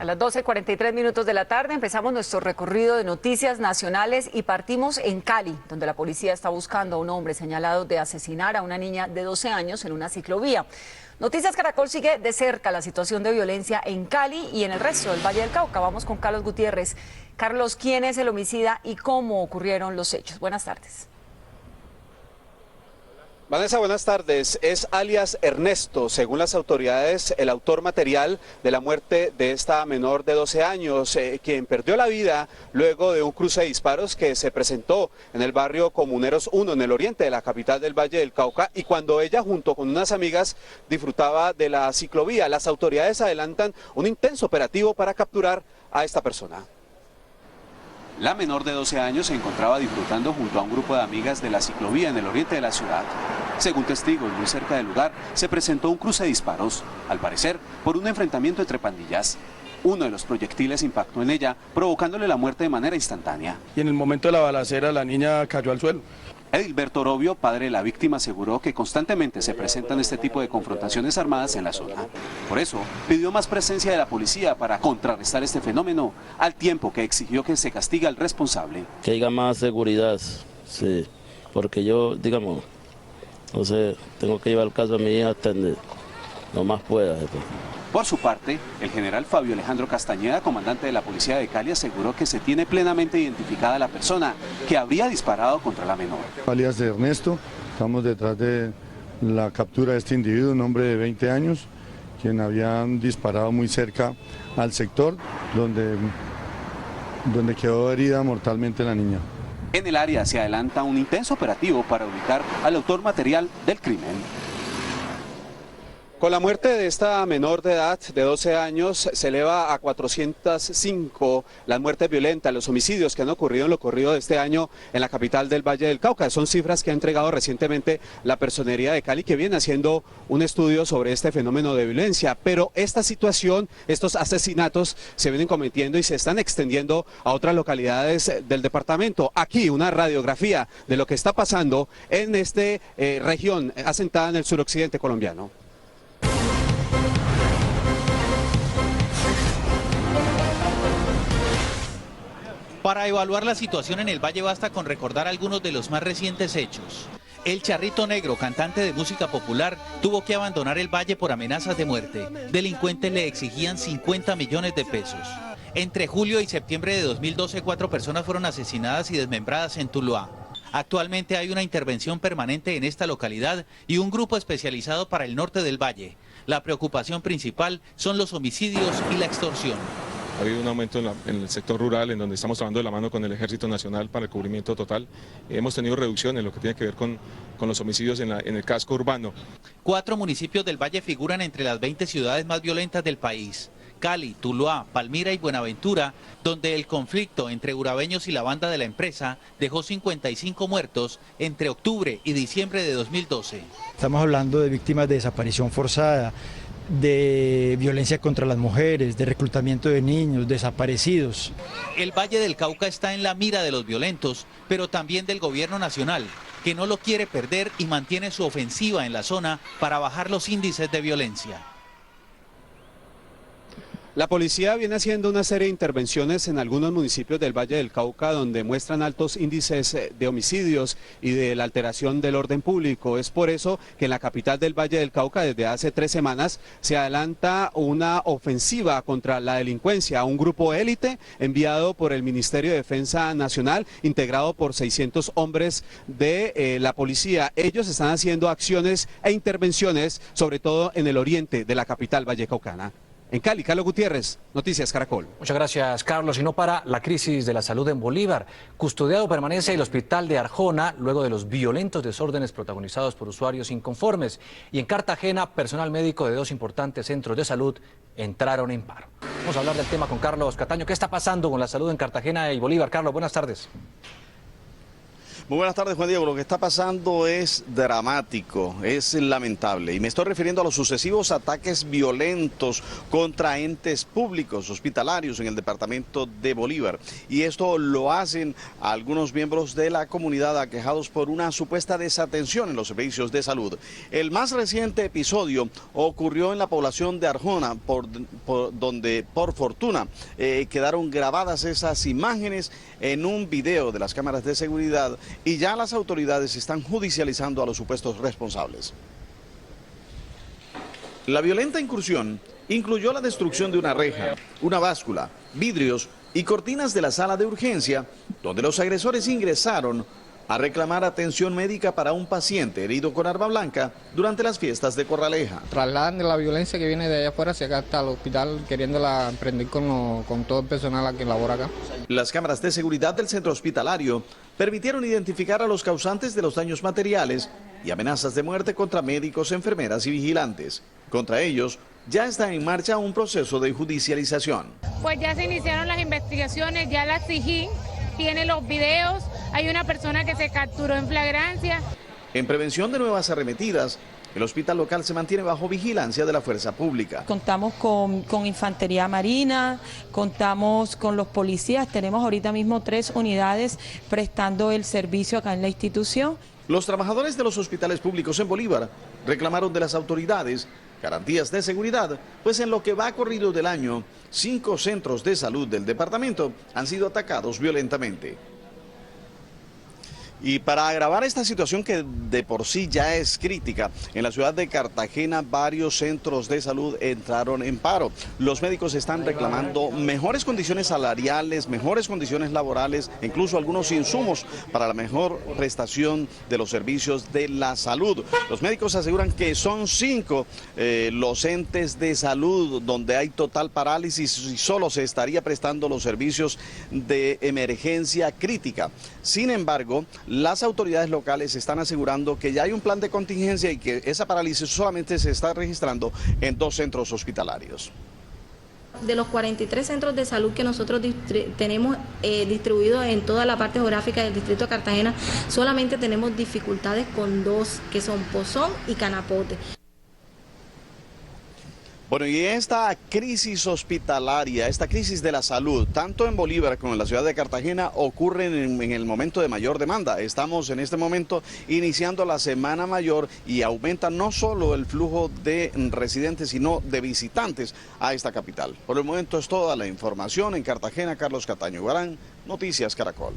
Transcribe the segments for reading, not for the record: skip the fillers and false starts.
A las 12:43 de la tarde empezamos nuestro recorrido de noticias nacionales y partimos en Cali, donde la policía está buscando a un hombre señalado de asesinar a una niña de 12 años en una ciclovía. Noticias Caracol sigue de cerca la situación de violencia en Cali y en el resto del Valle del Cauca. Vamos con Carlos Gutiérrez. Carlos, ¿quién es el homicida y cómo ocurrieron los hechos? Buenas tardes. Vanessa, buenas tardes. Es alias Ernesto, según las autoridades, el autor material de la muerte de esta menor de 12 años, quien perdió la vida luego de un cruce de disparos que se presentó en el barrio Comuneros 1, en el oriente de la capital del Valle del Cauca, y cuando ella junto con unas amigas disfrutaba de la ciclovía. Las autoridades adelantan un intenso operativo para capturar a esta persona. La menor de 12 años se encontraba disfrutando junto a un grupo de amigas de la ciclovía en el oriente de la ciudad. Según testigos muy cerca del lugar, se presentó un cruce de disparos, al parecer por un enfrentamiento entre pandillas. Uno de los proyectiles impactó en ella, provocándole la muerte de manera instantánea. Y en el momento de la balacera la niña cayó al suelo. Edilberto Orobio, padre de la víctima, aseguró que constantemente se presentan este tipo de confrontaciones armadas en la zona. Por eso, pidió más presencia de la policía para contrarrestar este fenómeno, al tiempo que exigió que se castigue al responsable. Que haya más seguridad, sí, porque yo, digamos, no sé, tengo que llevar el caso a mi hija hasta donde no más pueda. Por su parte, el general Fabio Alejandro Castañeda, comandante de la policía de Cali, aseguró que se tiene plenamente identificada la persona que habría disparado contra la menor. Alias Ernesto, estamos detrás de la captura de este individuo, un hombre de 20 años, quien habían disparado muy cerca al sector donde quedó herida mortalmente la niña. En el área se adelanta un intenso operativo para ubicar al autor material del crimen. Con la muerte de esta menor de edad de 12 años se eleva a 405 las muertes violentas, los homicidios que han ocurrido en lo corrido de este año en la capital del Valle del Cauca. Son cifras que ha entregado recientemente la Personería de Cali, que viene haciendo un estudio sobre este fenómeno de violencia. Pero esta situación, estos asesinatos se vienen cometiendo y se están extendiendo a otras localidades del departamento. Aquí una radiografía de lo que está pasando en esta región asentada en el suroccidente colombiano. Para evaluar la situación en el Valle basta con recordar algunos de los más recientes hechos. El Charrito Negro, cantante de música popular, tuvo que abandonar el Valle por amenazas de muerte. Delincuentes le exigían 50 millones de pesos. Entre julio y septiembre de 2012, 4 personas fueron asesinadas y desmembradas en Tuluá. Actualmente hay una intervención permanente en esta localidad y un grupo especializado para el norte del Valle. La preocupación principal son los homicidios y la extorsión. Ha habido un aumento en el sector rural, en donde estamos trabajando de la mano con el Ejército Nacional para el cubrimiento total. Hemos tenido reducción en lo que tiene que ver con los homicidios en el casco urbano. 4 municipios del Valle figuran entre las 20 ciudades más violentas del país. Cali, Tuluá, Palmira y Buenaventura, donde el conflicto entre urabeños y la banda de la empresa dejó 55 muertos entre octubre y diciembre de 2012. Estamos hablando de víctimas de desaparición forzada, de violencia contra las mujeres, de reclutamiento de niños, desaparecidos. El Valle del Cauca está en la mira de los violentos, pero también del gobierno nacional, que no lo quiere perder y mantiene su ofensiva en la zona para bajar los índices de violencia. La policía viene haciendo una serie de intervenciones en algunos municipios del Valle del Cauca donde muestran altos índices de homicidios y de la alteración del orden público. Es por eso que en la capital del Valle del Cauca desde hace 3 semanas se adelanta una ofensiva contra la delincuencia, un grupo élite enviado por el Ministerio de Defensa Nacional, integrado por 600 hombres de la policía. Ellos están haciendo acciones e intervenciones, sobre todo en el oriente de la capital vallecaucana. En Cali, Carlos Gutiérrez, Noticias Caracol. Muchas gracias, Carlos. Y no para la crisis de la salud en Bolívar. Custodiado permanece el hospital de Arjona luego de los violentos desórdenes protagonizados por usuarios inconformes. Y en Cartagena, personal médico de 2 importantes centros de salud entraron en paro. Vamos a hablar del tema con Carlos Cataño. ¿Qué está pasando con la salud en Cartagena y Bolívar? Carlos, buenas tardes. Muy buenas tardes, Juan Diego. Lo que está pasando es dramático, es lamentable. Y me estoy refiriendo a los sucesivos ataques violentos contra entes públicos, hospitalarios en el departamento de Bolívar. Y esto lo hacen algunos miembros de la comunidad aquejados por una supuesta desatención en los servicios de salud. El más reciente episodio ocurrió en la población de Arjona, donde por fortuna quedaron grabadas esas imágenes en un video de las cámaras de seguridad y ya las autoridades están judicializando a los supuestos responsables. La violenta incursión incluyó la destrucción de una reja, una báscula, vidrios y cortinas de la sala de urgencia, donde los agresores ingresaron a reclamar atención médica para un paciente herido con arma blanca durante las fiestas de Corraleja. Trasladan de la violencia que viene de allá afuera hacia acá hasta el hospital, queriéndola emprender con todo el personal que labora acá. Las cámaras de seguridad del centro hospitalario permitieron identificar a los causantes de los daños materiales y amenazas de muerte contra médicos, enfermeras y vigilantes. Contra ellos ya está en marcha un proceso de judicialización. Pues ya se iniciaron las investigaciones, ya la SIJIN tiene los videos, hay una persona que se capturó en flagrancia. En prevención de nuevas arremetidas, el hospital local se mantiene bajo vigilancia de la fuerza pública. Contamos con infantería marina, contamos con los policías, tenemos ahorita mismo 3 unidades prestando el servicio acá en la institución. Los trabajadores de los hospitales públicos en Bolívar reclamaron de las autoridades garantías de seguridad, pues en lo que va corrido del año, 5 centros de salud del departamento han sido atacados violentamente. Y para agravar esta situación que de por sí ya es crítica, en la ciudad de Cartagena varios centros de salud entraron en paro. Los médicos están reclamando mejores condiciones salariales, mejores condiciones laborales, incluso algunos insumos para la mejor prestación de los servicios de la salud. Los médicos aseguran que son 5 los entes de salud donde hay total parálisis y solo se estaría prestando los servicios de emergencia crítica. Sin embargo, las autoridades locales están asegurando que ya hay un plan de contingencia y que esa parálisis solamente se está registrando en 2 centros hospitalarios. De los 43 centros de salud que nosotros tenemos distribuidos en toda la parte geográfica del distrito de Cartagena, solamente tenemos dificultades con 2, que son Pozón y Canapote. Bueno, y esta crisis hospitalaria, esta crisis de la salud, tanto en Bolívar como en la ciudad de Cartagena, ocurren en el momento de mayor demanda. Estamos en este momento iniciando la Semana Mayor y aumenta no solo el flujo de residentes, sino de visitantes a esta capital. Por el momento es toda la información. En Cartagena, Carlos Cataño Guarán, Noticias Caracol.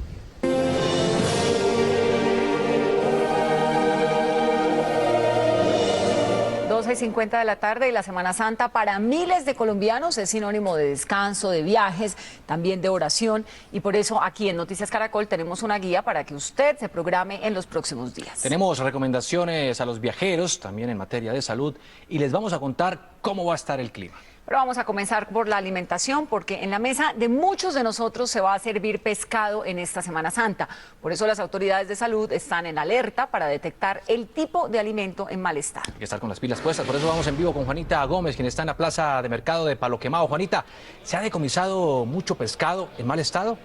12:50 de la tarde y la Semana Santa para miles de colombianos es sinónimo de descanso, de viajes, también de oración, y por eso aquí en Noticias Caracol tenemos una guía para que usted se programe en los próximos días. Tenemos recomendaciones a los viajeros, también en materia de salud, y les vamos a contar cómo va a estar el clima. Pero vamos a comenzar por la alimentación, porque en la mesa de muchos de nosotros se va a servir pescado en esta Semana Santa. Por eso las autoridades de salud están en alerta para detectar el tipo de alimento en mal estado. Hay que estar con las pilas puestas, por eso vamos en vivo con Juanita Gómez, quien está en la plaza de mercado de Palo Quemado. Juanita, ¿se ha decomisado mucho pescado en mal estado?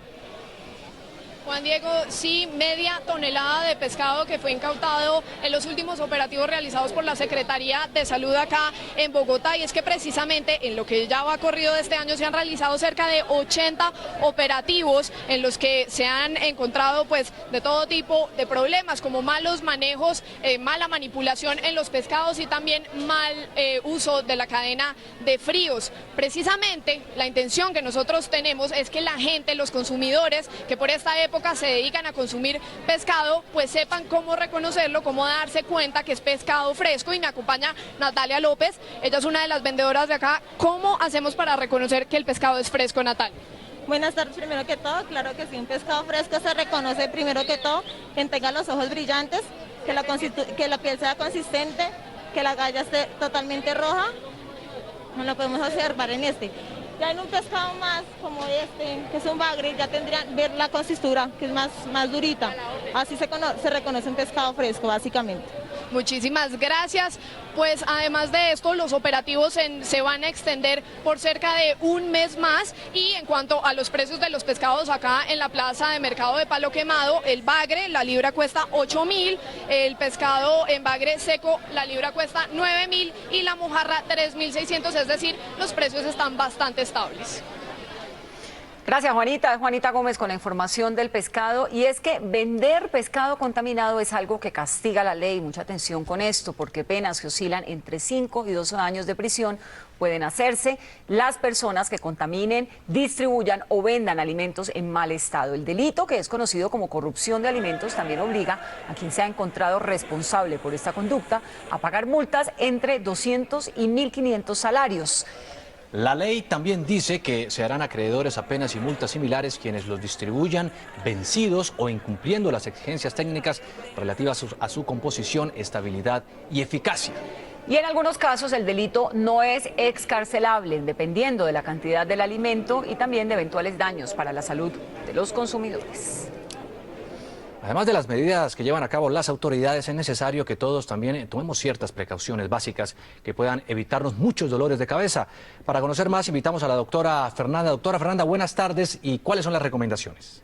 Juan Diego, sí, media tonelada de pescado que fue incautado en los últimos operativos realizados por la Secretaría de Salud acá en Bogotá, y es que precisamente en lo que ya va corrido de este año se han realizado cerca de 80 operativos en los que se han encontrado pues de todo tipo de problemas, como malos manejos, mala manipulación en los pescados y también mal uso de la cadena de fríos. Precisamente la intención que nosotros tenemos es que la gente, los consumidores que por esta época se dedican a consumir pescado, pues sepan cómo reconocerlo, cómo darse cuenta que es pescado fresco, y me acompaña Natalia López, ella es una de las vendedoras de acá. ¿Cómo hacemos para reconocer que el pescado es fresco, Natalia? Buenas tardes, primero que todo, claro que sí, un pescado fresco se reconoce primero que todo que tenga los ojos brillantes, que la piel sea consistente, que la galla esté totalmente roja, no lo podemos observar en este. Ya en un pescado más como este, que es un bagre, ya tendrían ver la consistura, que es más durita. Así se reconoce un pescado fresco, básicamente. Muchísimas gracias pues además de esto los operativos se van a extender por cerca de un mes más. Y en cuanto a los precios de los pescados, acá en la plaza de mercado de Palo Quemado, el bagre, la libra cuesta 8.000, el pescado en bagre seco, la libra cuesta 9.000 y la mojarra 3.600, es decir, los precios están bastante estables. Gracias, Juanita. Juanita Gómez con la información del pescado. Y es que vender pescado contaminado es algo que castiga la ley. Mucha atención con esto, porque penas que oscilan entre 5 y 12 años de prisión pueden hacerse las personas que contaminen, distribuyan o vendan alimentos en mal estado. El delito, que es conocido como corrupción de alimentos, también obliga a quien sea encontrado responsable por esta conducta a pagar multas entre 200 y 1.500 salarios. La ley también dice que se harán acreedores a penas y multas similares quienes los distribuyan vencidos o incumpliendo las exigencias técnicas relativas a su composición, estabilidad y eficacia. Y en algunos casos el delito no es excarcelable, dependiendo de la cantidad del alimento y también de eventuales daños para la salud de los consumidores. Además de las medidas que llevan a cabo las autoridades, es necesario que todos también tomemos ciertas precauciones básicas que puedan evitarnos muchos dolores de cabeza. Para conocer más, invitamos a la doctora Fernanda. Doctora Fernanda, buenas tardes. ¿Y cuáles son las recomendaciones?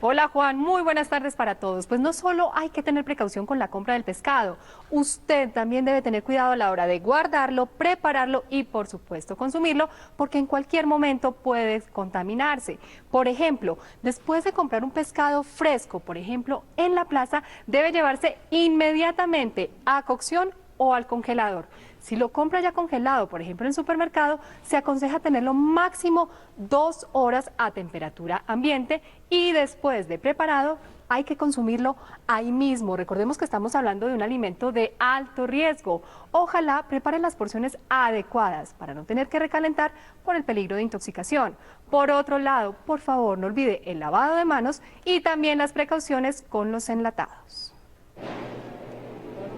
Hola Juan, muy buenas tardes para todos. Pues no solo hay que tener precaución con la compra del pescado, usted también debe tener cuidado a la hora de guardarlo, prepararlo y por supuesto consumirlo, porque en cualquier momento puede contaminarse. Por ejemplo, después de comprar un pescado fresco, por ejemplo, en la plaza, debe llevarse inmediatamente a cocción o al congelador. Si lo compra ya congelado, por ejemplo en el supermercado, se aconseja tenerlo máximo 2 horas a temperatura ambiente y después de preparado hay que consumirlo ahí mismo. Recordemos que estamos hablando de un alimento de alto riesgo. Ojalá prepare las porciones adecuadas para no tener que recalentar por el peligro de intoxicación. Por otro lado, por favor, no olvide el lavado de manos y también las precauciones con los enlatados.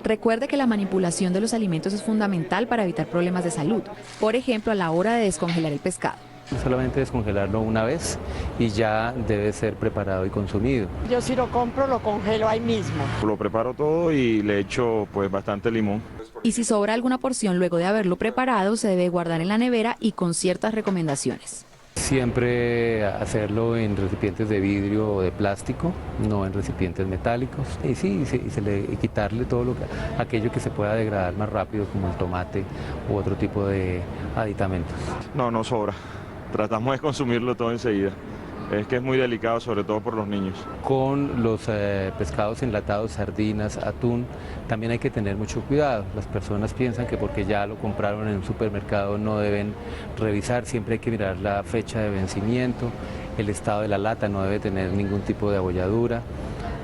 Recuerde que la manipulación de los alimentos es fundamental para evitar problemas de salud, por ejemplo a la hora de descongelar el pescado. Solamente descongelarlo una vez y ya debe ser preparado y consumido. Yo si lo compro lo congelo ahí mismo. Lo preparo todo y le echo pues bastante limón. Y si sobra alguna porción luego de haberlo preparado, se debe guardar en la nevera y con ciertas recomendaciones. Siempre hacerlo en recipientes de vidrio o de plástico, no en recipientes metálicos. Y sí, y quitarle todo aquello que se pueda degradar más rápido, como el tomate u otro tipo de aditamentos. No sobra. Tratamos de consumirlo todo enseguida. Es que es muy delicado, sobre todo por los niños. Con los pescados enlatados, sardinas, atún, también hay que tener mucho cuidado. Las personas piensan que porque ya lo compraron en un supermercado no deben revisar, siempre hay que mirar la fecha de vencimiento, el estado de la lata, no debe tener ningún tipo de abolladura.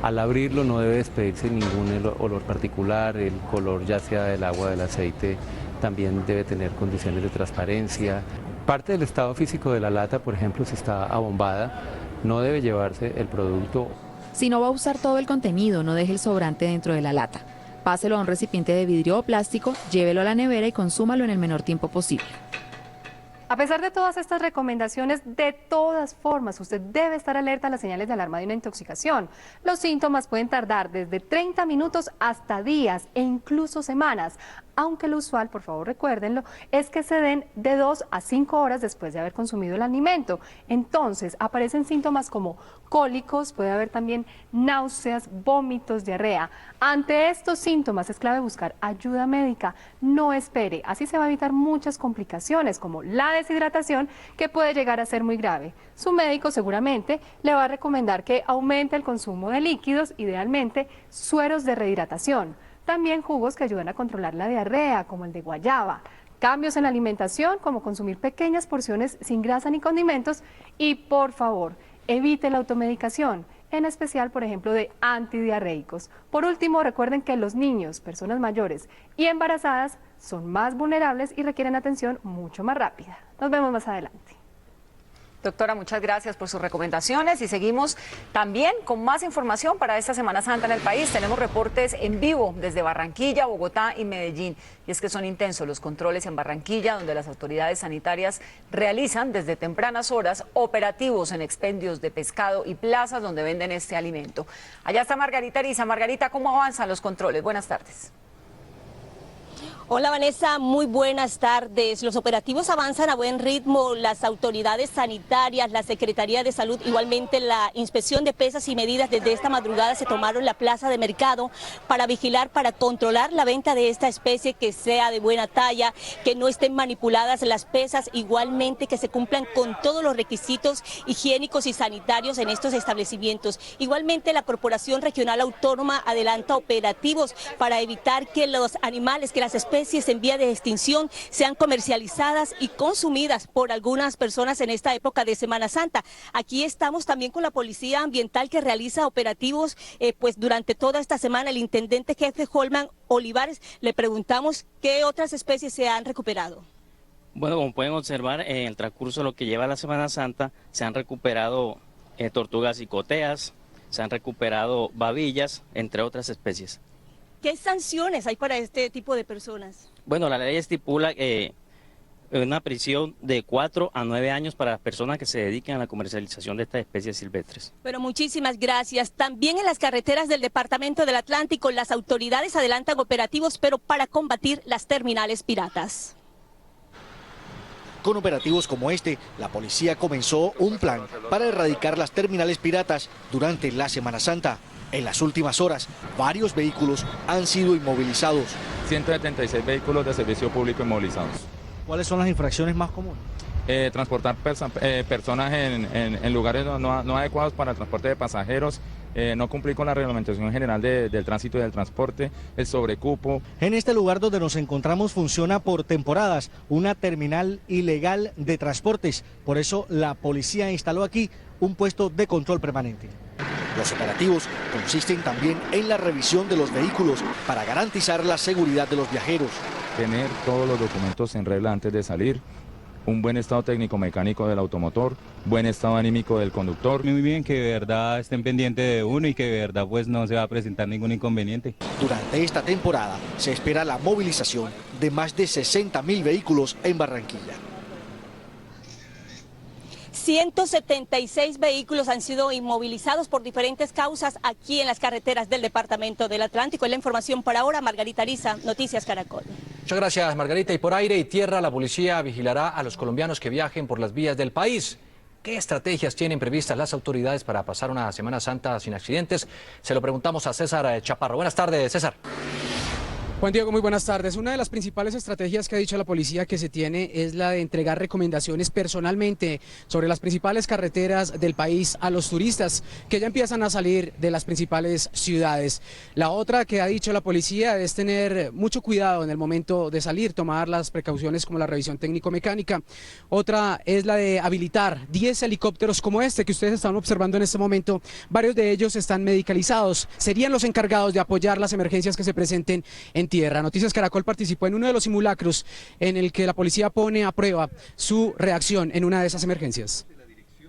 Al abrirlo no debe despedirse ningún olor particular, el color ya sea del agua, del aceite, también debe tener condiciones de transparencia. Parte del estado físico de la lata, por ejemplo, si está abombada, no debe llevarse el producto. Si no va a usar todo el contenido, no deje el sobrante dentro de la lata. Páselo a un recipiente de vidrio o plástico, llévelo a la nevera y consúmalo en el menor tiempo posible. A pesar de todas estas recomendaciones, de todas formas, usted debe estar alerta a las señales de alarma de una intoxicación. Los síntomas pueden tardar desde 30 minutos hasta días e incluso semanas, aunque lo usual, por favor recuérdenlo, es que se den de 2 a 5 horas después de haber consumido el alimento. Entonces, aparecen síntomas como cólicos, puede haber también náuseas, vómitos, diarrea. Ante estos síntomas es clave buscar ayuda médica. No espere, así se va a evitar muchas complicaciones como la deshidratación, que puede llegar a ser muy grave. Su médico seguramente le va a recomendar que aumente el consumo de líquidos, idealmente sueros de rehidratación. También jugos que ayudan a controlar la diarrea, como el de guayaba. Cambios en la alimentación, como consumir pequeñas porciones sin grasa ni condimentos. Y por favor, evite la automedicación, en especial, por ejemplo, de antidiarreicos. Por último, recuerden que los niños, personas mayores y embarazadas son más vulnerables y requieren atención mucho más rápida. Nos vemos más adelante. Doctora, muchas gracias por sus recomendaciones y seguimos también con más información para esta Semana Santa en el país. Tenemos reportes en vivo desde Barranquilla, Bogotá y Medellín. Y es que son intensos los controles en Barranquilla, donde las autoridades sanitarias realizan desde tempranas horas operativos en expendios de pescado y plazas donde venden este alimento. Allá está Margarita Ariza. Margarita, ¿cómo avanzan los controles? Buenas tardes. Hola Vanessa, muy buenas tardes. Los operativos avanzan a buen ritmo. Las autoridades sanitarias, la Secretaría de Salud, igualmente la inspección de pesas y medidas desde esta madrugada se tomaron la plaza de mercado para vigilar, para controlar la venta de esta especie, que sea de buena talla, que no estén manipuladas las pesas, igualmente que se cumplan con todos los requisitos higiénicos y sanitarios en estos establecimientos. Igualmente la Corporación Regional Autónoma adelanta operativos para evitar que los animales, que las especies en vía de extinción sean comercializadas y consumidas por algunas personas en esta época de Semana Santa. Aquí estamos también con la Policía Ambiental, que realiza operativos pues durante toda esta semana. El intendente jefe Holman Olivares, le preguntamos qué otras especies se han recuperado. Bueno, como pueden observar, en el transcurso de lo que lleva la Semana Santa se han recuperado tortugas cicoteas, se han recuperado babillas, entre otras especies. ¿Qué sanciones hay para este tipo de personas? Bueno, la ley estipula una prisión de 4 a 9 años para las personas que se dediquen a la comercialización de estas especies silvestres. Pero muchísimas gracias. También en las carreteras del Departamento del Atlántico las autoridades adelantan operativos, pero para combatir las terminales piratas. Con operativos como este, la policía comenzó un plan para erradicar las terminales piratas durante la Semana Santa. En las últimas horas, varios vehículos han sido inmovilizados. 176 vehículos de servicio público inmovilizados. ¿Cuáles son las infracciones más comunes? Transportar personas en lugares no adecuados para el transporte de pasajeros, no cumplir con la reglamentación general del tránsito y del transporte, el sobrecupo. En este lugar donde nos encontramos funciona por temporadas una terminal ilegal de transportes. Por eso la policía instaló aquí un puesto de control permanente. Los operativos consisten también en la revisión de los vehículos para garantizar la seguridad de los viajeros. Tener todos los documentos en regla antes de salir, un buen estado técnico-mecánico del automotor, buen estado anímico del conductor. Muy bien, que de verdad estén pendientes de uno y que de verdad pues no se va a presentar ningún inconveniente. Durante esta temporada se espera la movilización de más de 60.000 vehículos en Barranquilla. 176 vehículos han sido inmovilizados por diferentes causas aquí en las carreteras del Departamento del Atlántico. Es la información por ahora. Margarita Ariza, Noticias Caracol. Muchas gracias, Margarita. Y por aire y tierra, la policía vigilará a los colombianos que viajen por las vías del país. ¿Qué estrategias tienen previstas las autoridades para pasar una Semana Santa sin accidentes? Se lo preguntamos a César Chaparro. Buenas tardes, César. Juan Diego, muy buenas tardes. Una de las principales estrategias que ha dicho la policía que se tiene es la de entregar recomendaciones personalmente sobre las principales carreteras del país a los turistas que ya empiezan a salir de las principales ciudades. La otra que ha dicho la policía es tener mucho cuidado en el momento de salir, tomar las precauciones como la revisión técnico-mecánica. Otra es la de habilitar 10 helicópteros como este que ustedes están observando en este momento. Varios de ellos están medicalizados. Serían los encargados de apoyar las emergencias que se presenten en tierra. Noticias Caracol participó en uno de los simulacros en el que la policía pone a prueba su reacción en una de esas emergencias.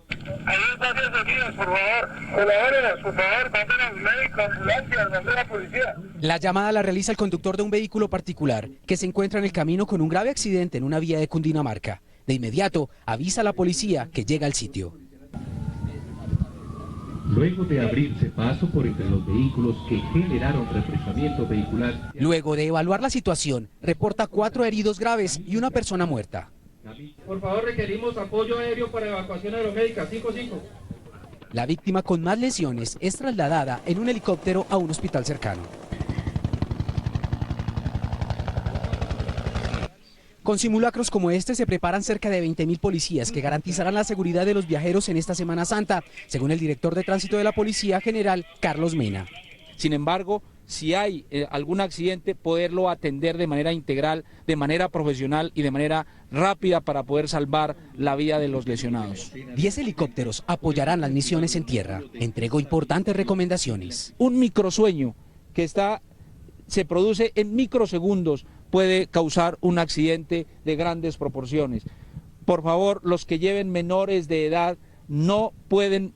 Hay varios heridos, por favor, colabórenos, por favor, manden al médico, ambulancia, manden a la policía. La llamada la realiza el conductor de un vehículo particular que se encuentra en el camino con un grave accidente en una vía de Cundinamarca. De inmediato avisa a la policía que llega al sitio. Luego de abrirse paso por entre los vehículos que generaron represamiento vehicular. Luego de evaluar la situación, reporta 4 heridos graves y una persona muerta. Por favor, requerimos apoyo aéreo para evacuación aeromédica, 55. La víctima con más lesiones es trasladada en un helicóptero a un hospital cercano. Con simulacros como este se preparan cerca de 20.000 policías que garantizarán la seguridad de los viajeros en esta Semana Santa, según el director de tránsito de la Policía General, Carlos Mena. Sin embargo, si hay algún accidente, poderlo atender de manera integral, de manera profesional y de manera rápida para poder salvar la vida de los lesionados. 10 helicópteros apoyarán las misiones en tierra. Entregó importantes recomendaciones. Un microsueño que se produce en microsegundos puede causar un accidente de grandes proporciones. Por favor, los que lleven menores de edad no pueden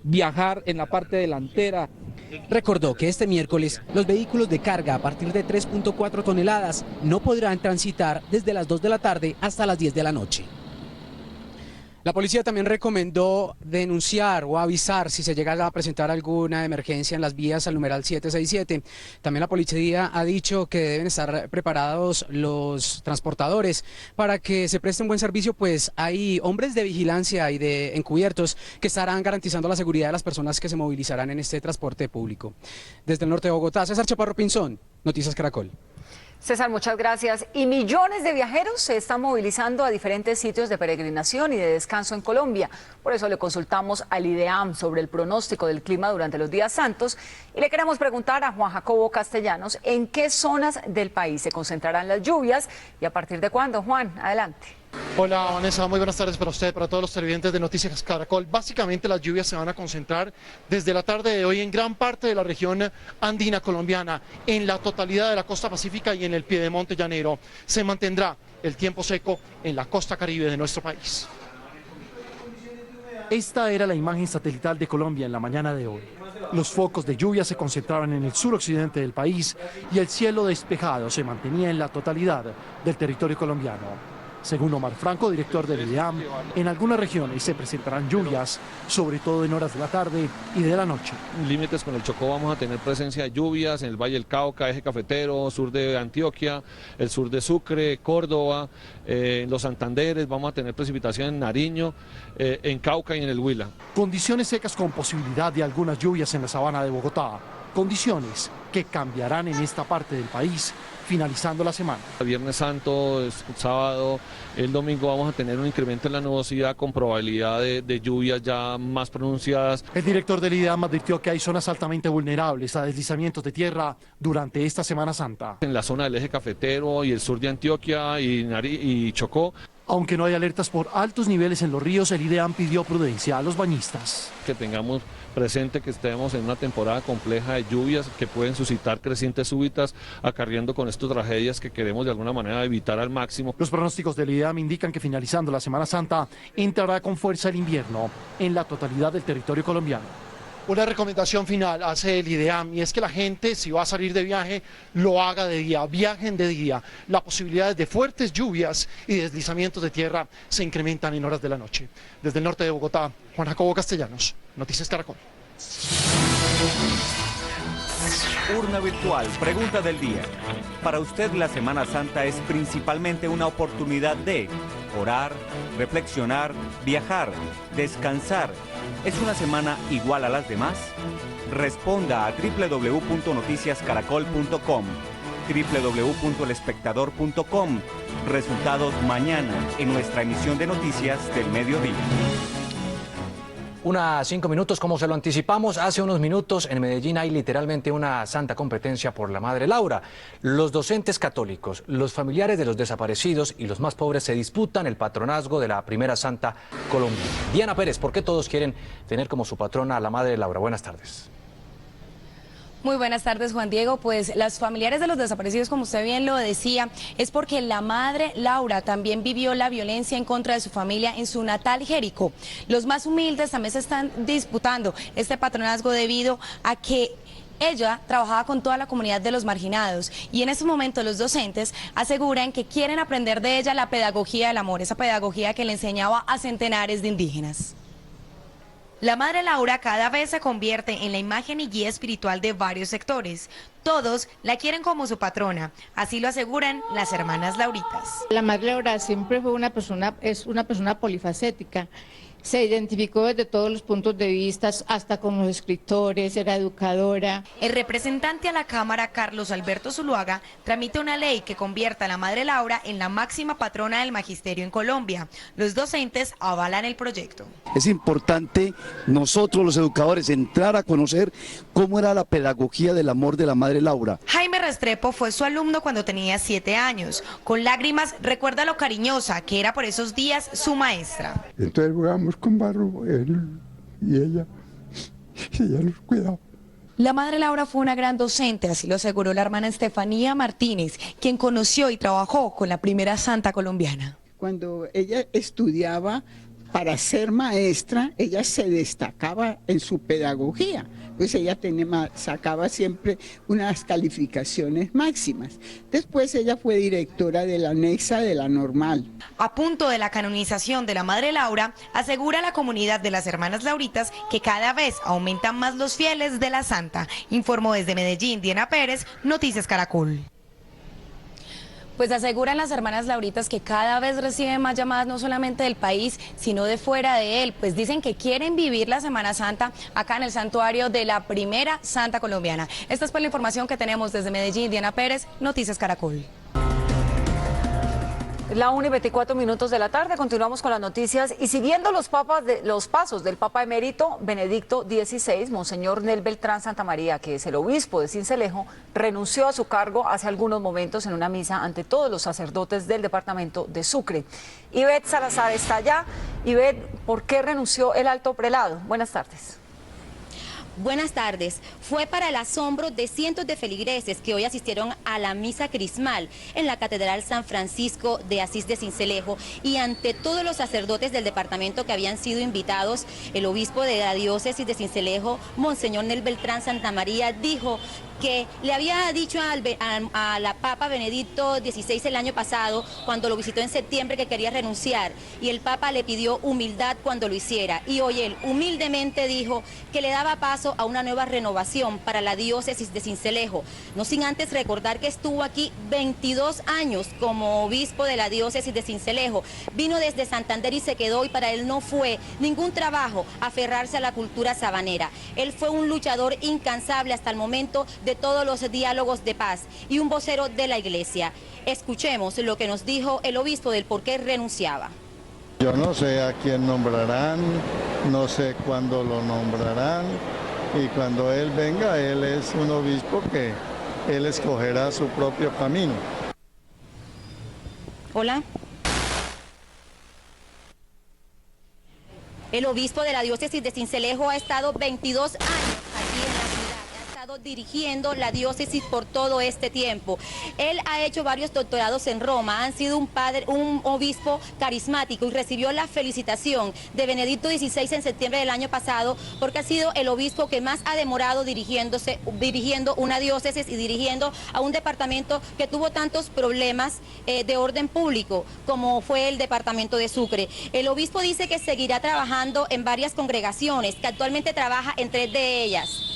viajar en la parte delantera. Recordó que este miércoles los vehículos de carga a partir de 3.4 toneladas no podrán transitar desde las 2 de la tarde hasta las 10 de la noche. La policía también recomendó denunciar o avisar si se llega a presentar alguna emergencia en las vías al numeral 767. También la policía ha dicho que deben estar preparados los transportadores para que se preste un buen servicio, pues hay hombres de vigilancia y de encubiertos que estarán garantizando la seguridad de las personas que se movilizarán en este transporte público. Desde el norte de Bogotá, César Chaparro Pinzón, Noticias Caracol. César, muchas gracias. Y millones de viajeros se están movilizando a diferentes sitios de peregrinación y de descanso en Colombia. Por eso le consultamos al IDEAM sobre el pronóstico del clima durante los días santos y le queremos preguntar a Juan Jacobo Castellanos en qué zonas del país se concentrarán las lluvias y a partir de cuándo. Juan, adelante. Hola Vanessa, muy buenas tardes para usted, para todos los televidentes de Noticias Caracol. Básicamente las lluvias se van a concentrar desde la tarde de hoy en gran parte de la región andina colombiana, en la totalidad de la costa pacífica y en el piedemonte llanero. Se mantendrá el tiempo seco en la costa caribe de nuestro país. Esta era la imagen satelital de Colombia en la mañana de hoy. Los focos de lluvia se concentraban en el suroccidente del país y el cielo despejado se mantenía en la totalidad del territorio colombiano. Según Omar Franco, director del IDEAM, en algunas regiones se presentarán lluvias, sobre todo en horas de la tarde y de la noche. Límites con el Chocó vamos a tener presencia de lluvias en el Valle del Cauca, Eje Cafetero, sur de Antioquia, el sur de Sucre, Córdoba, en los Santanderes, vamos a tener precipitación en Nariño, en Cauca y en el Huila. Condiciones secas con posibilidad de algunas lluvias en la sabana de Bogotá, condiciones que cambiarán en esta parte del país finalizando la semana. Viernes Santo, sábado, el domingo vamos a tener un incremento en la nubosidad con probabilidad de lluvias ya más pronunciadas. El director del IDEAM advirtió que hay zonas altamente vulnerables a deslizamientos de tierra durante esta Semana Santa. En la zona del Eje Cafetero y el sur de Antioquia y Chocó. Aunque no hay alertas por altos niveles en los ríos, el IDEAM pidió prudencia a los bañistas. Que tengamos presente que estemos en una temporada compleja de lluvias que pueden suscitar crecientes súbitas, acarreando con estas tragedias que queremos de alguna manera evitar al máximo. Los pronósticos del IDEAM indican que finalizando la Semana Santa entrará con fuerza el invierno en la totalidad del territorio colombiano. Una recomendación final hace el IDEAM y es que la gente, si va a salir de viaje, lo haga de día, viajen de día. Las posibilidades de fuertes lluvias y deslizamientos de tierra se incrementan en horas de la noche. Desde el norte de Bogotá, Juan Jacobo Castellanos, Noticias Caracol. Urna virtual, pregunta del día. Para usted la Semana Santa es principalmente una oportunidad de orar, reflexionar, viajar, descansar. ¿Es una semana igual a las demás? Responda a www.noticiascaracol.com, www.elespectador.com. Resultados mañana en nuestra emisión de noticias del mediodía. 5 minutos, como se lo anticipamos, hace unos minutos en Medellín hay literalmente una santa competencia por la Madre Laura. Los docentes católicos, los familiares de los desaparecidos y los más pobres se disputan el patronazgo de la primera santa colombiana. Diana Pérez, ¿por qué todos quieren tener como su patrona a la Madre Laura? Buenas tardes. Muy buenas tardes, Juan Diego. Pues las familiares de los desaparecidos, como usted bien lo decía, es porque la Madre Laura también vivió la violencia en contra de su familia en su natal Jericó. Los más humildes también se están disputando este patronazgo debido a que ella trabajaba con toda la comunidad de los marginados y en este momento los docentes aseguran que quieren aprender de ella la pedagogía del amor, esa pedagogía que le enseñaba a centenares de indígenas. La Madre Laura cada vez se convierte en la imagen y guía espiritual de varios sectores. Todos la quieren como su patrona, así lo aseguran las hermanas Lauritas. La Madre Laura siempre fue es una persona polifacética. Se identificó desde todos los puntos de vista, hasta con los escritores, era educadora. El representante a la Cámara, Carlos Alberto Zuluaga, tramita una ley que convierta a la Madre Laura en la máxima patrona del magisterio en Colombia. Los docentes avalan el proyecto. Es importante nosotros los educadores entrar a conocer cómo era la pedagogía del amor de la Madre Laura. Jaime Restrepo fue su alumno cuando tenía 7 años. Con lágrimas recuerda lo cariñosa que era por esos días su maestra. Entonces jugamos con barro, él y ella nos cuidaba. La Madre Laura fue una gran docente, así lo aseguró la hermana Estefanía Martínez, quien conoció y trabajó con la primera santa colombiana. Cuando ella estudiaba, para ser maestra, ella se destacaba en su pedagogía, pues ella sacaba siempre unas calificaciones máximas. Después ella fue directora de la anexa de la normal. A punto de la canonización de la Madre Laura, asegura la comunidad de las Hermanas Lauritas que cada vez aumentan más los fieles de la Santa. Informó desde Medellín, Diana Pérez, Noticias Caracol. Pues aseguran las hermanas Lauritas que cada vez reciben más llamadas no solamente del país, sino de fuera de él. Pues dicen que quieren vivir la Semana Santa acá en el santuario de la primera Santa colombiana. Esta es pues la información que tenemos desde Medellín. Diana Pérez, Noticias Caracol. La 1:24 de la tarde, continuamos con las noticias y siguiendo los pasos del Papa Emérito Benedicto XVI, Monseñor Nel Beltrán Santamaría, que es el obispo de Sincelejo, renunció a su cargo hace algunos momentos en una misa ante todos los sacerdotes del departamento de Sucre. Ivette Salazar está allá. Ivette, ¿por qué renunció el alto prelado? Buenas tardes. Buenas tardes. Fue para el asombro de cientos de feligreses que hoy asistieron a la misa crismal en la Catedral San Francisco de Asís de Sincelejo y ante todos los sacerdotes del departamento que habían sido invitados, el obispo de la diócesis de Sincelejo, Monseñor Nel Beltrán Santamaría, dijo que le había dicho a la Papa Benedicto XVI el año pasado, cuando lo visitó en septiembre, que quería renunciar, y el Papa le pidió humildad cuando lo hiciera, y hoy él humildemente dijo que le daba paso a una nueva renovación para la diócesis de Sincelejo, no sin antes recordar que estuvo aquí 22 años como obispo de la diócesis de Sincelejo, vino desde Santander y se quedó, y para él no fue ningún trabajo aferrarse a la cultura sabanera. Él fue un luchador incansable hasta el momento de todos los diálogos de paz y un vocero de la iglesia. Escuchemos lo que nos dijo el obispo del por qué renunciaba. Yo no sé a quién nombrarán, no sé cuándo lo nombrarán, y cuando él venga, él es un obispo que él escogerá su propio camino. Hola. El obispo de la diócesis de Sincelejo ha estado 22 años aquí en la ciudad, ha estado dirigiendo la diócesis por todo este tiempo. Él ha hecho varios doctorados en Roma, ha sido un obispo carismático y recibió la felicitación de Benedicto XVI en septiembre del año pasado porque ha sido el obispo que más ha demorado dirigiendo una diócesis y dirigiendo a un departamento que tuvo tantos problemas de orden público como fue el departamento de Sucre. El obispo dice que seguirá trabajando en varias congregaciones, que actualmente trabaja en 3 de ellas.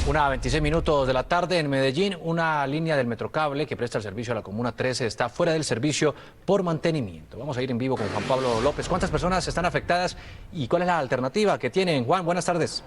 1:26 de la tarde en Medellín, una línea del Metrocable que presta el servicio a la Comuna 13 está fuera del servicio por mantenimiento. Vamos a ir en vivo con Juan Pablo López. ¿Cuántas personas están afectadas y cuál es la alternativa que tienen? Juan, buenas tardes.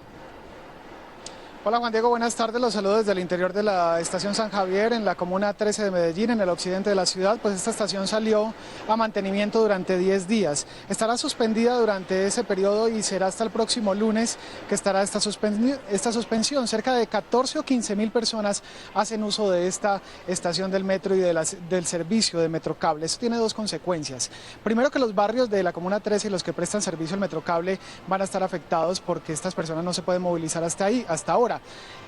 Hola Juan Diego, buenas tardes, los saludo desde el interior de la estación San Javier en la Comuna 13 de Medellín, en el occidente de la ciudad. Pues esta estación salió a mantenimiento durante 10 días. Estará suspendida durante ese periodo y será hasta el próximo lunes que estará esta suspensión. Cerca de 14 o 15 mil personas hacen uso de esta estación del metro y del servicio de Metrocable. Eso tiene 2 consecuencias. Primero, que los barrios de la Comuna 13 y los que prestan servicio al Metrocable van a estar afectados porque estas personas no se pueden movilizar hasta ahora.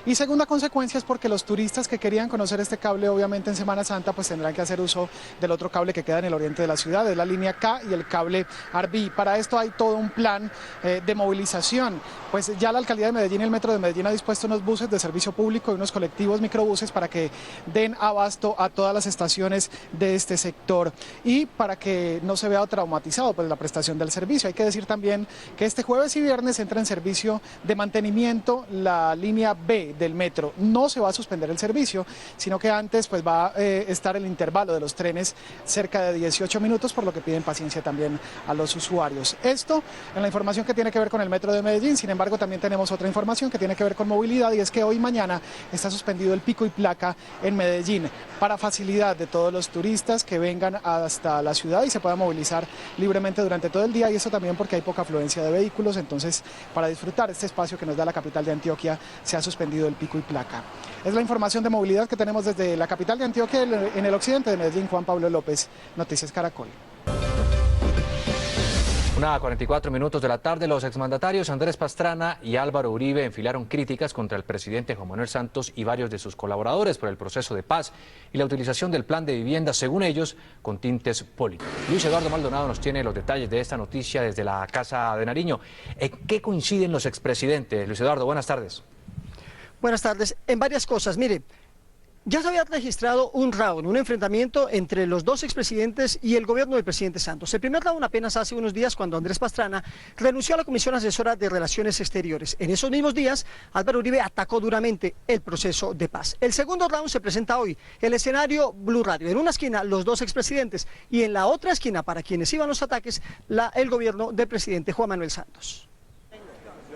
Y segunda consecuencia es porque los turistas que querían conocer este cable, obviamente en Semana Santa, pues tendrán que hacer uso del otro cable que queda en el oriente de la ciudad, es la línea K y el cable Arví. Para esto hay todo un plan de movilización. Pues ya la Alcaldía de Medellín y el Metro de Medellín ha dispuesto unos buses de servicio público y unos colectivos microbuses para que den abasto a todas las estaciones de este sector y para que no se vea traumatizado por la prestación del servicio. Hay que decir también que este jueves y viernes entra en servicio de mantenimiento la línea B del metro. No se va a suspender el servicio, sino que antes pues va a estar el intervalo de los trenes cerca de 18 minutos, por lo que piden paciencia también a los usuarios. Esto en la información que tiene que ver con el Metro de Medellín. Sin embargo, también tenemos otra información que tiene que ver con movilidad, y es que hoy y mañana está suspendido el pico y placa en Medellín para facilidad de todos los turistas que vengan hasta la ciudad y se puedan movilizar libremente durante todo el día, y eso también porque hay poca afluencia de vehículos. Entonces, para disfrutar este espacio que nos da la capital de Antioquia, se ha suspendido el pico y placa. Es la información de movilidad que tenemos desde la capital de Antioquia, en el occidente de Medellín. Juan Pablo López, Noticias Caracol. 1:44 de la tarde, los exmandatarios Andrés Pastrana y Álvaro Uribe enfilaron críticas contra el presidente Juan Manuel Santos y varios de sus colaboradores por el proceso de paz y la utilización del plan de vivienda, según ellos, con tintes políticos. Luis Eduardo Maldonado nos tiene los detalles de esta noticia desde la Casa de Nariño. ¿En qué coinciden los expresidentes? Luis Eduardo, buenas tardes. Buenas tardes. En varias cosas, mire. Ya se había registrado un round, un enfrentamiento entre los dos expresidentes y el gobierno del presidente Santos. El primer round apenas hace unos días cuando Andrés Pastrana renunció a la Comisión Asesora de Relaciones Exteriores. En esos mismos días, Álvaro Uribe atacó duramente el proceso de paz. El segundo round se presenta hoy, el escenario Blue Radio. En una esquina, los dos expresidentes y en la otra esquina, para quienes iban los ataques, el gobierno del presidente Juan Manuel Santos.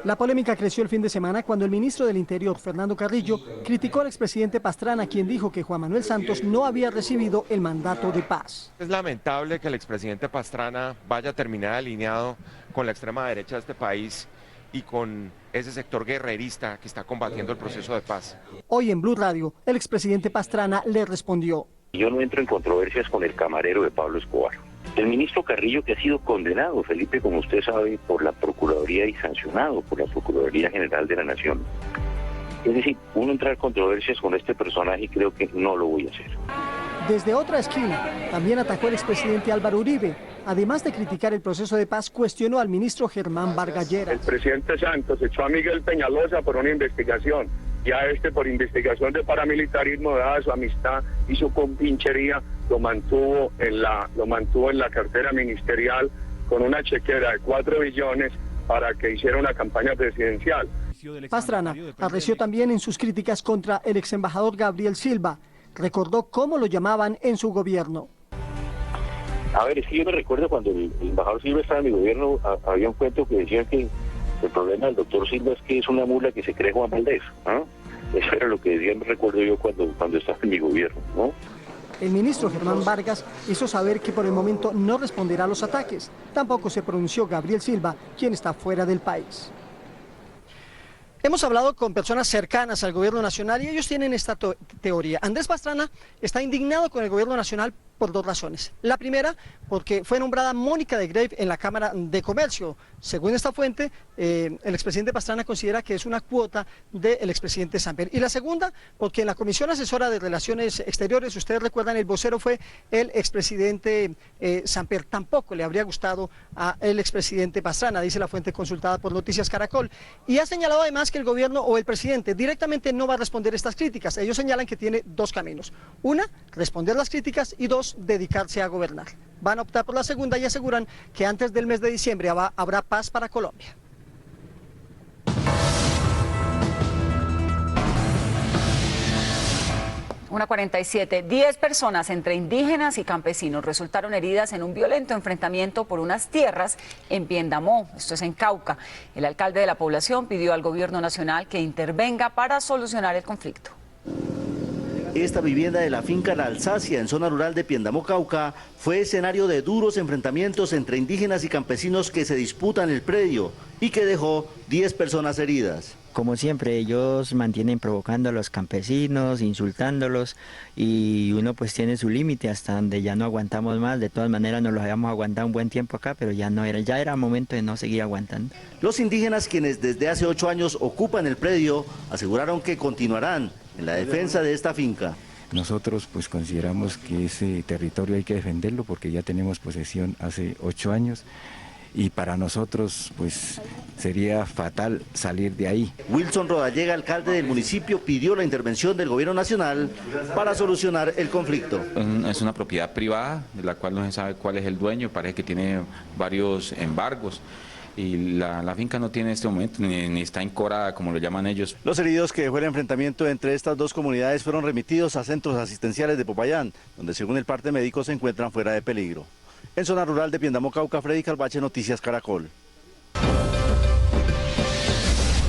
La polémica creció el fin de semana cuando el ministro del Interior, Fernando Carrillo, criticó al expresidente Pastrana, quien dijo que Juan Manuel Santos no había recibido el mandato de paz. Es lamentable que el expresidente Pastrana vaya a terminar alineado con la extrema derecha de este país y con ese sector guerrerista que está combatiendo el proceso de paz. Hoy en Blue Radio, el expresidente Pastrana le respondió: yo no entro en controversias con el camarero de Pablo Escobar. El ministro Carrillo, que ha sido condenado, Felipe, como usted sabe, por la Procuraduría y sancionado por la Procuraduría General de la Nación. Es decir, uno entrar en controversias con este personaje, creo que no lo voy a hacer. Desde otra esquina, también atacó el expresidente Álvaro Uribe. Además de criticar el proceso de paz, cuestionó al ministro Germán Vargas Lleras. El presidente Santos echó a Miguel Peñalosa por una investigación y a por investigación de paramilitarismo, dada su amistad y su compinchería, lo mantuvo en la cartera ministerial con una chequera de 4 billones para que hiciera una campaña presidencial. Pastrana arreció también en sus críticas contra el ex embajador Gabriel Silva. Recordó cómo lo llamaban en su gobierno. A ver, es que yo me recuerdo cuando el embajador Silva estaba en mi gobierno, había un cuento que decían que el problema del doctor Silva es que es una mula que se cree Juan Valdés, ¿no? Eso era lo que decía, me recuerdo yo cuando estaba en mi gobierno, ¿no? El ministro Germán Vargas hizo saber que por el momento no responderá a los ataques. Tampoco se pronunció Gabriel Silva, quien está fuera del país. Hemos hablado con personas cercanas al gobierno nacional y ellos tienen esta teoría. Andrés Pastrana está indignado con el gobierno nacional por dos razones. La primera, porque fue nombrada Mónica de Greiff en la Cámara de Comercio. Según esta fuente, el expresidente Pastrana considera que es una cuota del expresidente Samper. Y la segunda, porque en la Comisión Asesora de Relaciones Exteriores, ustedes recuerdan, el vocero fue el expresidente Samper. Tampoco le habría gustado al expresidente Pastrana, dice la fuente consultada por Noticias Caracol. Y ha señalado además que el gobierno o el presidente directamente no va a responder estas críticas. Ellos señalan que tiene dos caminos. Una, responder las críticas, y dos, dedicarse a gobernar. Van a optar por la segunda y aseguran que antes del mes de diciembre habrá paz para Colombia. Una 47. 10 personas entre indígenas y campesinos resultaron heridas en un violento enfrentamiento por unas tierras en Piendamó, esto es en Cauca. El alcalde de la población pidió al gobierno nacional que intervenga para solucionar el conflicto. Esta vivienda de la finca La Alsacia, en zona rural de Piendamó, Cauca, fue escenario de duros enfrentamientos entre indígenas y campesinos que se disputan el predio y que dejó 10 personas heridas. Como siempre, ellos mantienen provocando a los campesinos, insultándolos, y uno pues tiene su límite hasta donde ya no aguantamos más. De todas maneras nos los habíamos aguantado un buen tiempo acá, pero ya era momento de no seguir aguantando. Los indígenas, quienes desde hace 8 años ocupan el predio, aseguraron que continuarán en la defensa de esta finca. Nosotros pues consideramos que ese territorio hay que defenderlo porque ya tenemos posesión hace 8 años. Y para nosotros pues sería fatal salir de ahí. Wilson Rodallega, alcalde del municipio, pidió la intervención del gobierno nacional para solucionar el conflicto. Es una propiedad privada de la cual no se sabe cuál es el dueño, parece que tiene varios embargos. Y la finca no tiene en este momento, ni está encorada, como lo llaman ellos. Los heridos que dejó el enfrentamiento entre estas dos comunidades fueron remitidos a centros asistenciales de Popayán, donde según el parte médico se encuentran fuera de peligro. En zona rural de Piendamó, Cauca, Freddy Calvache, Noticias Caracol.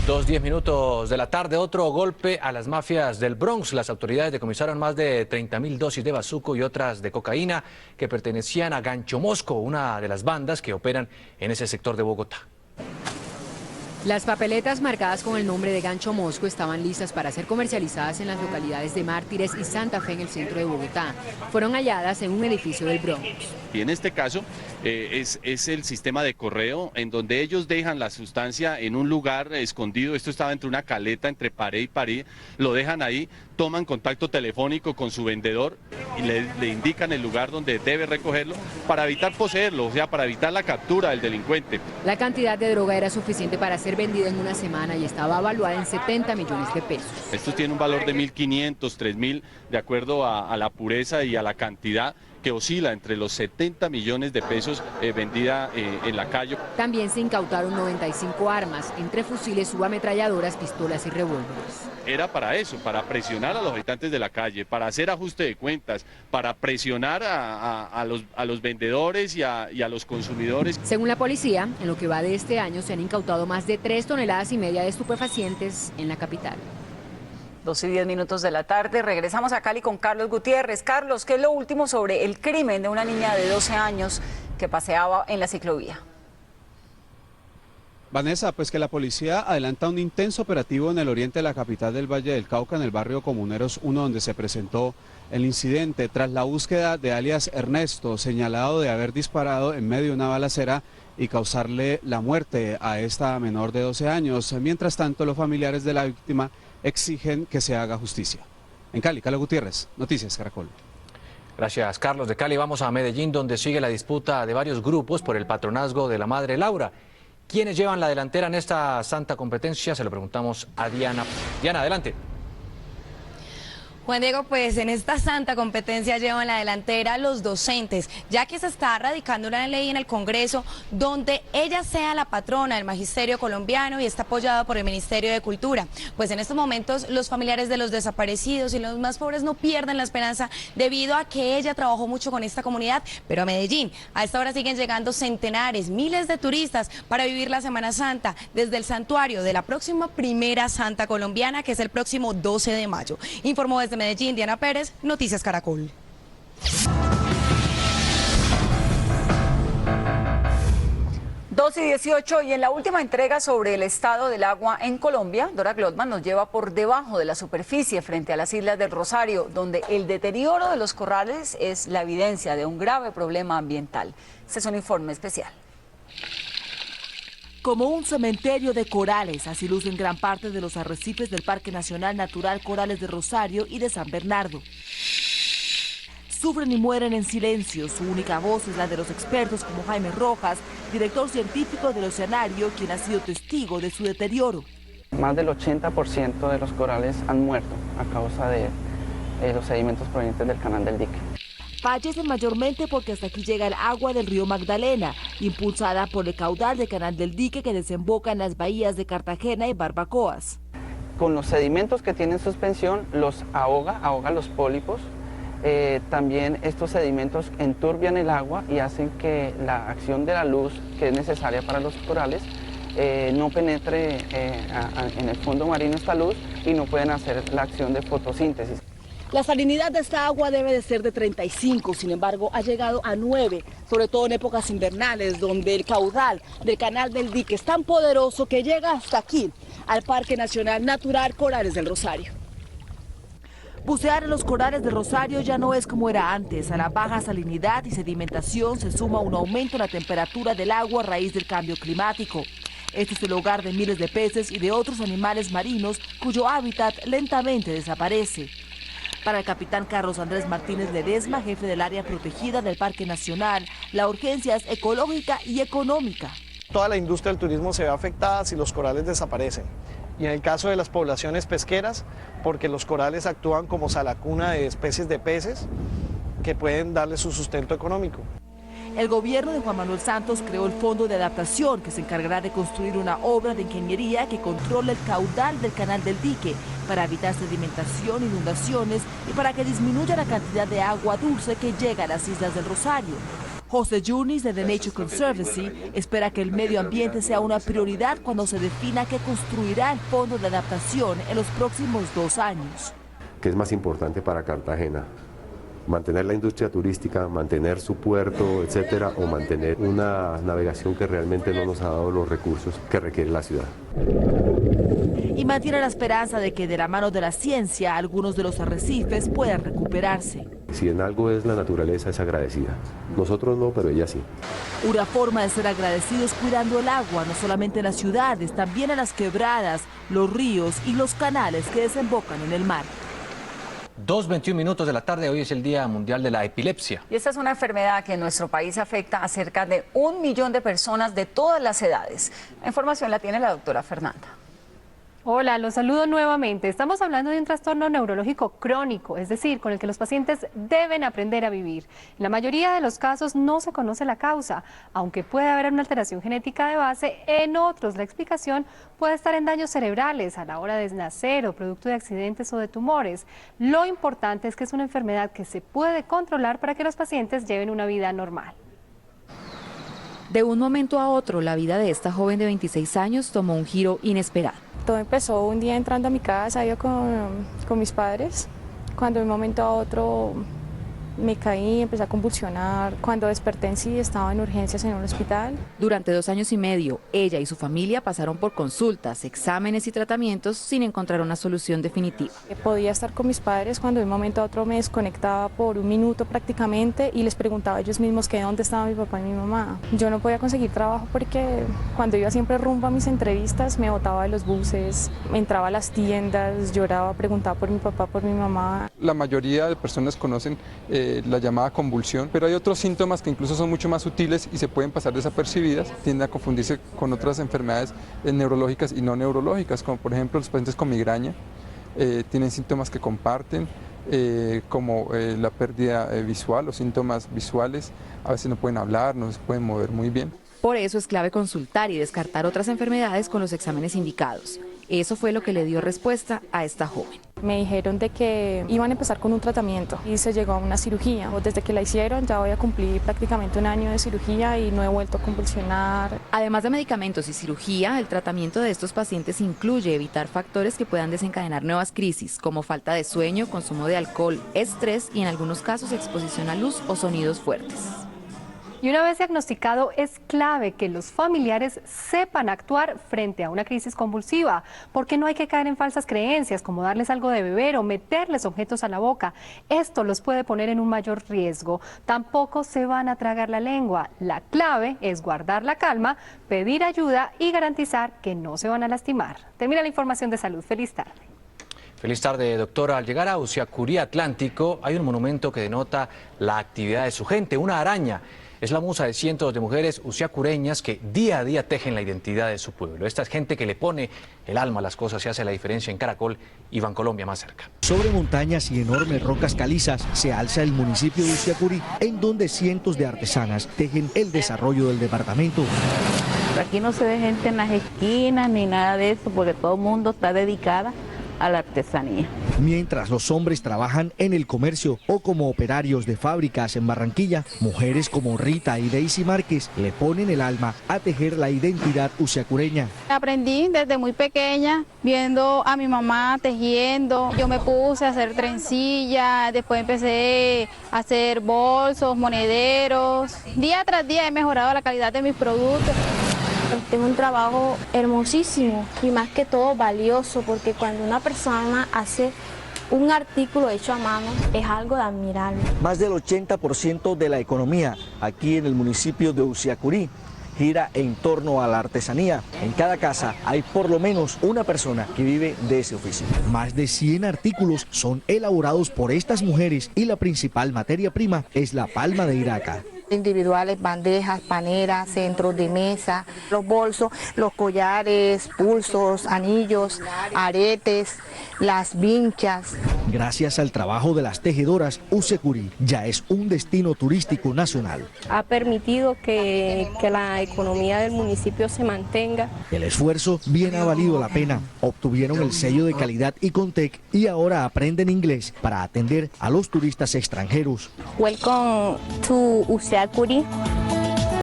2:10 de la tarde, otro golpe a las mafias del Bronx. Las autoridades decomisaron más de 30.000 dosis de bazuco y otras de cocaína que pertenecían a Gancho Mosco, una de las bandas que operan en ese sector de Bogotá. Las papeletas marcadas con el nombre de Gancho Mosco estaban listas para ser comercializadas en las localidades de Mártires y Santa Fe en el centro de Bogotá. Fueron halladas en un edificio del Bronx. Y en este caso es el sistema de correo en donde ellos dejan la sustancia en un lugar escondido. Esto estaba entre una caleta, entre pared y pared. Lo dejan ahí, toman contacto telefónico con su vendedor y le indican el lugar donde debe recogerlo para evitar poseerlo, o sea, para evitar la captura del delincuente. La cantidad de droga era suficiente para ser vendida en una semana y estaba evaluada en 70 millones de pesos. Esto tiene un valor de 1.500, 3.000, de acuerdo a la pureza y a la cantidad, que oscila entre los 70 millones de pesos vendida en la calle. También se incautaron 95 armas, entre fusiles, subametralladoras, pistolas y revólveres. Era para eso, para presionar a los habitantes de la calle, para hacer ajuste de cuentas, para presionar a los vendedores y a los consumidores. Según la policía, en lo que va de este año se han incautado más de 3,5 toneladas de estupefacientes en la capital. 2:10 de la tarde, regresamos a Cali con Carlos Gutiérrez. Carlos, ¿qué es lo último sobre el crimen de una niña de 12 años que paseaba en la ciclovía? Vanessa, pues que la policía adelanta un intenso operativo en el oriente de la capital del Valle del Cauca, en el barrio Comuneros 1, donde se presentó el incidente tras la búsqueda de alias Ernesto, señalado de haber disparado en medio de una balacera y causarle la muerte a esta menor de 12 años. Mientras tanto, los familiares de la víctima exigen que se haga justicia. En Cali, Carlos Gutiérrez, Noticias Caracol. Gracias, Carlos. De Cali vamos a Medellín, donde sigue la disputa de varios grupos por el patronazgo de la Madre Laura. ¿Quiénes llevan la delantera en esta santa competencia? Se lo preguntamos a Diana. Diana, adelante. Juan Diego, pues en esta santa competencia llevan la delantera los docentes, ya que se está radicando una ley en el Congreso donde ella sea la patrona del magisterio colombiano y está apoyada por el Ministerio de Cultura. Pues en estos momentos los familiares de los desaparecidos y los más pobres no pierden la esperanza debido a que ella trabajó mucho con esta comunidad, pero a Medellín a esta hora siguen llegando centenares, miles de turistas para vivir la Semana Santa desde el santuario de la próxima primera santa colombiana, que es el próximo 12 de mayo. Informó desde Medellín, Diana Pérez, Noticias Caracol. 2:18 y en la última entrega sobre el estado del agua en Colombia, Dora Glotman nos lleva por debajo de la superficie frente a las Islas del Rosario, donde el deterioro de los corrales es la evidencia de un grave problema ambiental. Este es un informe especial. Como un cementerio de corales, así lucen gran parte de los arrecifes del Parque Nacional Natural Corales de Rosario y de San Bernardo. Sufren y mueren en silencio. Su única voz es la de los expertos como Jaime Rojas, director científico del Oceanario, quien ha sido testigo de su deterioro. Más del 80% de los corales han muerto a causa de los sedimentos provenientes del canal del dique. Fallecen mayormente porque hasta aquí llega el agua del río Magdalena, impulsada por el caudal del canal del dique que desemboca en las bahías de Cartagena y Barbacoas. Con los sedimentos que tienen suspensión los ahoga los pólipos. También estos sedimentos enturbian el agua y hacen que la acción de la luz que es necesaria para los corales no penetre en el fondo marino esta luz y no pueden hacer la acción de fotosíntesis. La salinidad de esta agua debe de ser de 35, sin embargo ha llegado a 9, sobre todo en épocas invernales, donde el caudal del canal del dique es tan poderoso que llega hasta aquí, al Parque Nacional Natural Corales del Rosario. Bucear en los corales de Rosario ya no es como era antes. A la baja salinidad y sedimentación se suma un aumento en la temperatura del agua a raíz del cambio climático. Este es el hogar de miles de peces y de otros animales marinos cuyo hábitat lentamente desaparece. Para el capitán Carlos Andrés Martínez Ledesma, jefe del área protegida del Parque Nacional, la urgencia es ecológica y económica. Toda la industria del turismo se ve afectada si los corales desaparecen. Y en el caso de las poblaciones pesqueras, porque los corales actúan como salacuna de especies de peces que pueden darle su sustento económico. El gobierno de Juan Manuel Santos creó el Fondo de Adaptación, que se encargará de construir una obra de ingeniería que controle el caudal del canal del dique para evitar sedimentación, inundaciones y para que disminuya la cantidad de agua dulce que llega a las Islas del Rosario. José Yunis de The Nature Conservancy espera que el medio ambiente sea una prioridad cuando se defina qué construirá el Fondo de Adaptación en los próximos 2 años. ¿Qué es más importante para Cartagena? mantener la industria turística, mantener su puerto, etcétera, o mantener una navegación que realmente no nos ha dado los recursos que requiere la ciudad. Y mantiene la esperanza de que de la mano de la ciencia algunos de los arrecifes puedan recuperarse. Si en algo es la naturaleza, es agradecida. Nosotros no, pero ella sí. Una forma de ser agradecidos cuidando el agua, no solamente en las ciudades, también en las quebradas, los ríos y los canales que desembocan en el mar. 2:21 minutos de la tarde, hoy es el Día Mundial de la Epilepsia. Y esta es una enfermedad que en nuestro país afecta a cerca de 1 millón de personas de todas las edades. La información la tiene la doctora Fernanda. Hola, los saludo nuevamente. Estamos hablando de un trastorno neurológico crónico, es decir, con el que los pacientes deben aprender a vivir. En la mayoría de los casos no se conoce la causa, aunque puede haber una alteración genética de base, en otros la explicación puede estar en daños cerebrales a la hora de nacer o producto de accidentes o de tumores. Lo importante es que es una enfermedad que se puede controlar para que los pacientes lleven una vida normal. De un momento a otro, la vida de esta joven de 26 años tomó un giro inesperado. Todo empezó un día entrando a mi casa, yo con mis padres, cuando de un momento a otro me caí, empecé a convulsionar. Cuando desperté en sí estaba en urgencias en un hospital. Durante 2 años y medio, ella y su familia pasaron por consultas, exámenes y tratamientos sin encontrar una solución definitiva. Podía estar con mis padres cuando de un momento a otro me desconectaba por 1 minuto prácticamente y les preguntaba a ellos mismos que dónde estaba mi papá y mi mamá. Yo no podía conseguir trabajo porque cuando iba siempre rumbo a mis entrevistas me botaba de los buses, entraba a las tiendas, lloraba, preguntaba por mi papá, por mi mamá. La mayoría de personas conocen la llamada convulsión, pero hay otros síntomas que incluso son mucho más sutiles y se pueden pasar desapercibidas, tienden a confundirse con otras enfermedades neurológicas y no neurológicas, como por ejemplo los pacientes con migraña, tienen síntomas que comparten, como la pérdida visual o síntomas visuales, a veces no pueden hablar, no se pueden mover muy bien. Por eso es clave consultar y descartar otras enfermedades con los exámenes indicados. Eso fue lo que le dio respuesta a esta joven. Me dijeron de que iban a empezar con un tratamiento y se llegó a una cirugía. Desde que la hicieron ya voy a cumplir prácticamente 1 año de cirugía y no he vuelto a convulsionar. Además de medicamentos y cirugía, el tratamiento de estos pacientes incluye evitar factores que puedan desencadenar nuevas crisis, como falta de sueño, consumo de alcohol, estrés y en algunos casos exposición a luz o sonidos fuertes. Y una vez diagnosticado, es clave que los familiares sepan actuar frente a una crisis convulsiva, porque no hay que caer en falsas creencias como darles algo de beber o meterles objetos a la boca. Esto los puede poner en un mayor riesgo. Tampoco se van a tragar la lengua. La clave es guardar la calma, pedir ayuda y garantizar que no se van a lastimar. Termina la información de salud. Feliz tarde. Feliz tarde, doctora. Al llegar a Usiacurí Atlántico hay un monumento que denota la actividad de su gente, una araña. Es la musa de cientos de mujeres usiacureñas que día a día tejen la identidad de su pueblo. Esta es gente que le pone el alma a las cosas y hace la diferencia en Caracol y Bancolombia más cerca. Sobre montañas y enormes rocas calizas se alza el municipio de Usiacurí, en donde cientos de artesanas tejen el desarrollo del departamento. Aquí no se ve gente en las esquinas ni nada de eso, porque todo el mundo está dedicada a la artesanía. Mientras los hombres trabajan en el comercio o como operarios de fábricas en Barranquilla, mujeres como Rita y Daisy Márquez le ponen el alma a tejer la identidad usiacureña. Aprendí desde muy pequeña, viendo a mi mamá tejiendo. Yo me puse a hacer trencillas, después empecé a hacer bolsos, monederos. Día tras día he mejorado la calidad de mis productos. Tengo un trabajo hermosísimo y más que todo valioso, porque cuando una persona hace un artículo hecho a mano es algo de admirable. Más del 80% de la economía aquí en el municipio de Usiacurí gira en torno a la artesanía. En cada casa hay por lo menos una persona que vive de ese oficio. Más de 100 artículos son elaborados por estas mujeres y la principal materia prima es la palma de Iraca. Individuales, bandejas, paneras, centros de mesa, los bolsos, los collares, pulsos, anillos, aretes, las vinchas. Gracias al trabajo de las tejedoras, Usiacurí ya es un destino turístico nacional. Ha permitido que la economía del municipio se mantenga. El esfuerzo bien ha valido la pena. Obtuvieron el sello de calidad Icontec y ahora aprenden inglés para atender a los turistas extranjeros. Welcome to Usiacurí.